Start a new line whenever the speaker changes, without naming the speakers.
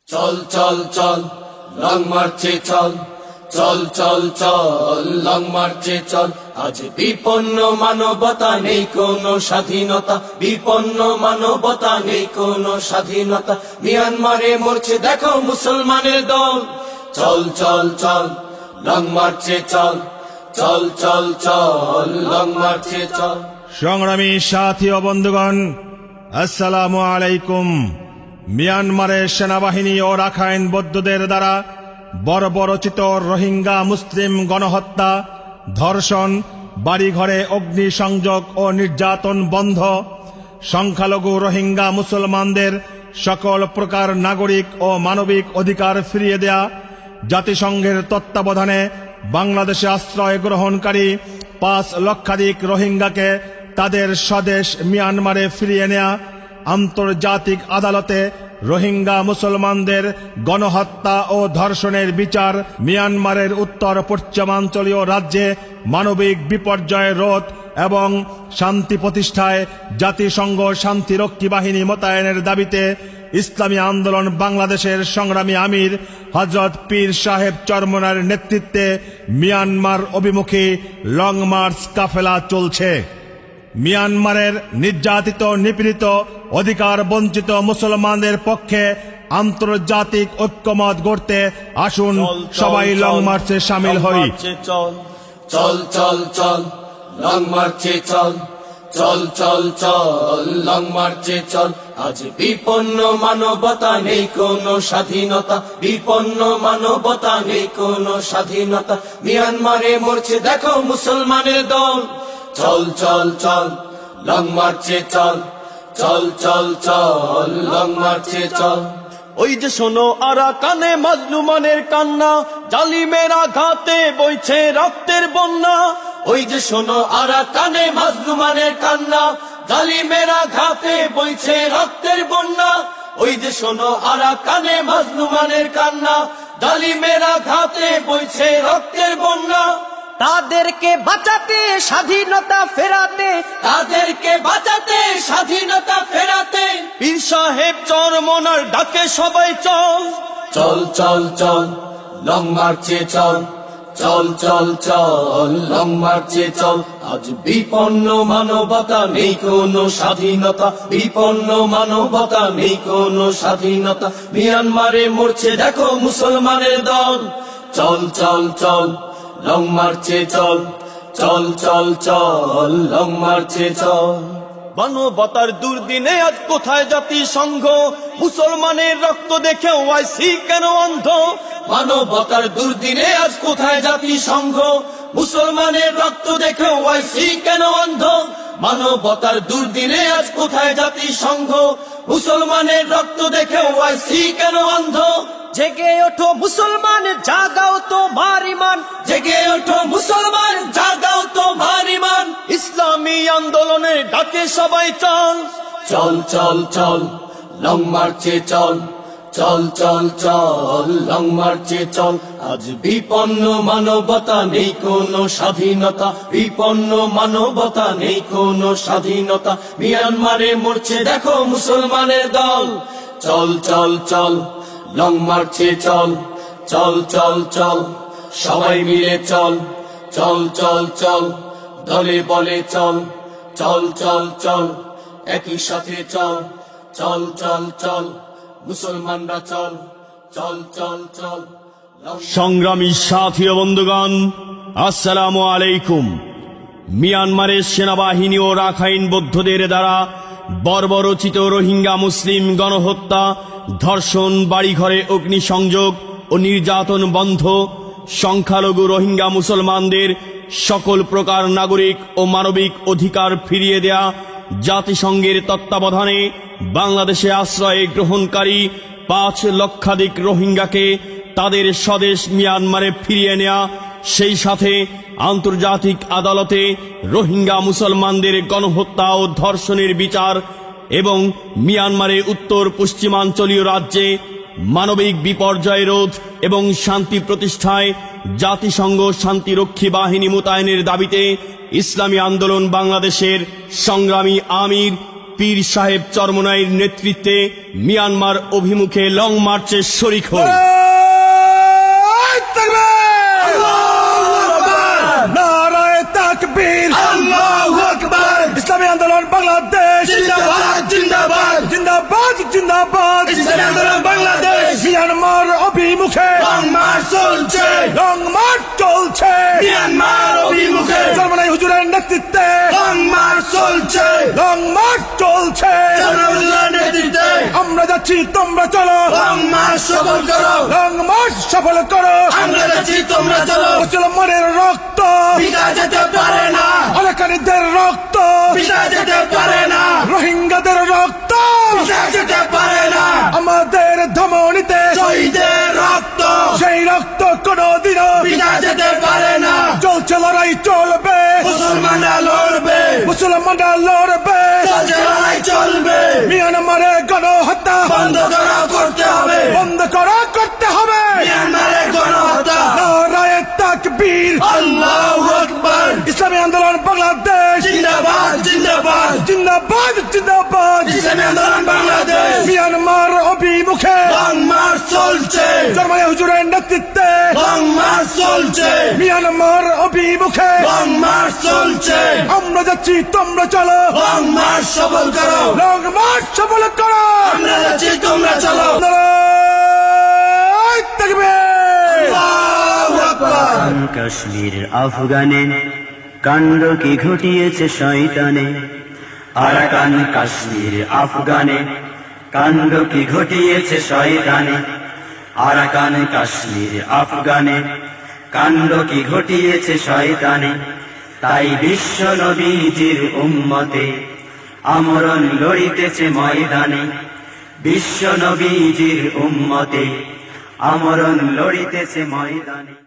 চল চল চল লং মার্চে চল, চল চল চল লং মার্চে চল। আজ বিপন্ন মানবতা, নেই কোনো স্বাধীনতা, বিপন্ন মানবতা, নেই কোনো স্বাধীনতা। মিয়ানমারে মরছে দেখো মুসলমানের দল, চল চল চল লং মার্চে চল, চল চল চল লং মার্চে চল।
সংগ্রামী সাথী ও বন্ধুগণ, আসসালামু আলাইকুম। মিয়ানমারের সেনাবাহিনী ও রাখাইন বৌদ্ধদের দ্বারা বর্বরচিত রোহিঙ্গা মুসলিম গণহত্যা, ধর্ষণ, বাড়িঘরে অগ্নিসংযোগ ও নির্যাতন বন্ধ, সংখ্যালঘু রোহিঙ্গা মুসলমানদের সকল প্রকার নাগরিক ও মানবিক অধিকার ফিরিয়ে দেয়া, জাতিসংঘের তত্ত্বাবধানে বাংলাদেশে আশ্রয় গ্রহণকারী 5 লক্ষাধিক রোহিঙ্গাকে তাদের স্বদেশ মিয়ানমারে ফিরিয়ে নেয়া, আন্তর্জাতিক আদালতে রোহিঙ্গা মুসলমানদের গণহত্যা ও ধর্ষণের বিচার, মিয়ানমারের উত্তর পশ্চিমাঞ্চলীয় রাজ্যে মানবিক বিপর্যয় রোধ এবং শান্তি প্রতিষ্ঠায় জাতিসংঘ শান্তিরক্ষী বাহিনী মোতায়েনের দাবিতে ইসলামী আন্দোলন বাংলাদেশের সংগ্রামী আমির হযরত পীর সাহেব চরমনার নেতৃত্বে মিয়ানমার অভিমুখী লং মার্চ কাফেলা চলছে। মিয়ানমারের নির্যাতিত, নিপীড়িত, অধিকার বঞ্চিত মুসলমানদের পক্ষে আন্তর্জাতিক ঐক্যমত গড়তে আসুন সবাই লং মার্চে শামিল হই।
চল চল চল চল লং মার্চে চল, চল চল চল লং মার্চে চল। আজ বিপন্ন মানবতা, নেই কোনো স্বাধীনতা, বিপন্ন মানবতা, নেই কোনো স্বাধীনতা। মিয়ানমারে মরছে দেখো মুসলমানের দল, চল চল চল লং মার্চে চল, চল চল চল লং মার্চে চল।
ওই যে শোনো আরাকানে মাজলুমানের কান্না, জালিমেরা ঘাতে বইছে রক্তের বন্যা।
ওই যে শোনো আরাকানে মাজলুমানের কান্না, জালিমেরা ঘাতে বইছে রক্তের বন্যা। ওই যে শোনো আরাকানে মাজলুমানের কান্না, জালিমেরা ঘাতে বইছে রক্তের বন্যা।
তাদেরকে বাঁচাতে, স্বাধীনতা ফেরাতে,
তাদেরকে বাঁচাতে, স্বাধীনতা ফেরাতে,
পীর সাহেব চরমনার ডাকে সবাই চল।
চল চল চল লং মার্চে চল, চল চল চল লং মার্চে চল। আজ বিপন্ন মানবতা, নেই কোনো স্বাধীনতা, বিপন্ন মানবতা, নেই কোনো স্বাধীনতা। মিয়ানমারে মরছে দেখো মুসলমানের দল, চল চল চল লং মার্চে চল, চল চল চল লং মার্চে চল।
মানবতার দুর্দিনে আজ কোথায় জাতিসংঘ, মুসলমানের রক্ত দেখে ওয়াইসি কেন অন্ধ।
মানবতার দুর্দিনে আজ কোথায় জাতিসংঘ, মুসলমানের রক্ত দেখে ওয়াইসি কেন অন্ধ। মানবতার দুর্দিনে আজ কোথায় জাতিসংঘ, মুসলমানের রক্ত দেখে ওয়াইসি কেন অন্ধ।
জেগে ওঠো মুসলমান, জাগাও তোমার ঈমান,
জেগে ওঠো মুসলমান, জাগাও তোমার ঈমান।
ইসলামী আন্দোলনের ডাকে সবাই চল।
চল চল চল লং মার্চে চল, চল চল চল লং মার্চে চল। আজ বিপন্ন মানবতা, নেই কোনো স্বাধীনতা, বিপন্ন মানবতা, নেই কোনো স্বাধীনতা। মিয়ানমারে মরছে দেখো মুসলমানের দল, চল চল চল লং মার্চে চল, চল চল চল সবাই মিলে চল, চল চল চল দলে বলে চল, চল চল চল একই সাথে চল, চল চল চল মুসলমানরা চল, চল চল চল।
সংগ্রামী সাথী ও বন্ধুগণ, আসসালামু আলাইকুম। মিয়ানমারের সেনাবাহিনী ও রাখাইন বৌদ্ধদের দ্বারা বর্বরচিত রোহিঙ্গা মুসলিম গণহত্যা, ধর্ষণ, বাড়িঘরে অগ্নিসংযোগ ও নির্যাতন বন্ধ, সংখ্যালঘু রোহিঙ্গা মুসলমানদের সকল প্রকার নাগরিক ও মানবিক অধিকার ফিরিয়ে দেয়া, জাতিসংঘের তত্ত্বাবধানে বাংলাদেশে আশ্রয় গ্রহণকারী 5 লক্ষাধিক রোহিঙ্গাকে তাদের স্বদেশ মিয়ানমারে ফিরিয়ে নেয়া, সেই সাথে আন্তর্জাতিক আদালতে রোহিঙ্গা মুসলমানদের গণহত্যা ও ধর্ষণের বিচার এবং মিয়ানমারের উত্তর পশ্চিমাঞ্চলীয় রাজ্যে মানবিক বিপর্যয় রোধ এবং শান্তি প্রতিষ্ঠায় জাতিসংঘ শান্তিরক্ষী বাহিনী মোতায়েনের দাবিতে ইসলামী আন্দোলন বাংলাদেশের সংগ্রামী আমির পীর সাহেব চরমনাইয়ের নেতৃত্বে মিয়ানমার অভিমুখে লং মার্চে শরিক হই।
নারায়ে তাকবীর, আল্লাহু আকবার। ইসলামী আন্দোলন বাংলাদেশ
জিন্দাবাদ জিন্দাবাদ
জিন্দাবাদ জিন্দাবাদ।
ইসলামী আন্দোলন বাংলাদেশ
মিয়ানমার অভিমুখে
লং মার্চ চলছে
লং মার্চ চলছে।
মিয়ানমার অভিমুখে
চরমনাই হুজুরের নেতৃত্বে
লং মার্চ চলছে
লং মার্চ চলছে।
জনগণের নেতৃত্বে
আমরা যাচ্ছি তোমরা চলো,
লং মার্চ সফল করো।
লং মার্চ সফল করো।
আমরা যাচ্ছি তোমরা চলো।
মুসলমানের রক্ত
পিতা যেতে পারে না,
অনেকানীদের রক্ত,
পিতা যেতে পারে না,
রোহিঙ্গাদের রক্ত
পিতা যেতে পারে না।
আমাদের ধমনীতে
শহীদের রক্ত
সেই রক্ত কোনদিনও
পিতা যেতে পারে না।
চলছে, লড়াই চলবে,
মুসলমানরা লড়বে,
মুসলমানরা লড়বে।
চলছে লড়াই চলবে।
মিয়ানমারে গণহত্যা
বন্ধ করা করতে হবে,
বন্ধ করা করতে হবে।
মিয়ানমারের গণহত্যা।
নারায়ে তাকবীর,
আল্লাহু আকবার।
ইসলামী আন্দোলন বাংলাদেশ
জিন্দাবাদ জিন্দাবাদ
জিন্দাবাদ জিন্দাবাদ।
ইসলামী আন্দোলন বাংলাদেশ
মিয়ানমার অভিমুখে
লং মার্চ চলছে,
চরমনাই হুজুরের নেতৃত্বে
লং মার্চ চলছে,
মিয়ানমার অভিমুখে
লং মার্চ চলছে।
আমরা যাচ্ছি তোমরা চলো,
লং মার্চ সফল করো।
লং মার্চ সফল করো।
আমরা যাচ্ছি তোমরা চলো।
নারায়ে তাকবীর।
আল্লাহু আকবার।
কাশ্মীর আফগানে কাণ্ড কি ঘটিয়েছে শয়তানে। আরাকান কাশ্মীর আফগানে কাণ্ড কি ঘটিয়েছে শয়তানে। আরাকান কাশ্মীর আফগানে কাণ্ড কি ঘটিয়েছে শয়তানে। তাই বিশ্ব নবীজির উম্মতে আমরণ লড়িতেছে ময়দানে। বিশ্ব নবীজির উম্মতে আমরণ লড়িতেছে ময়দানে।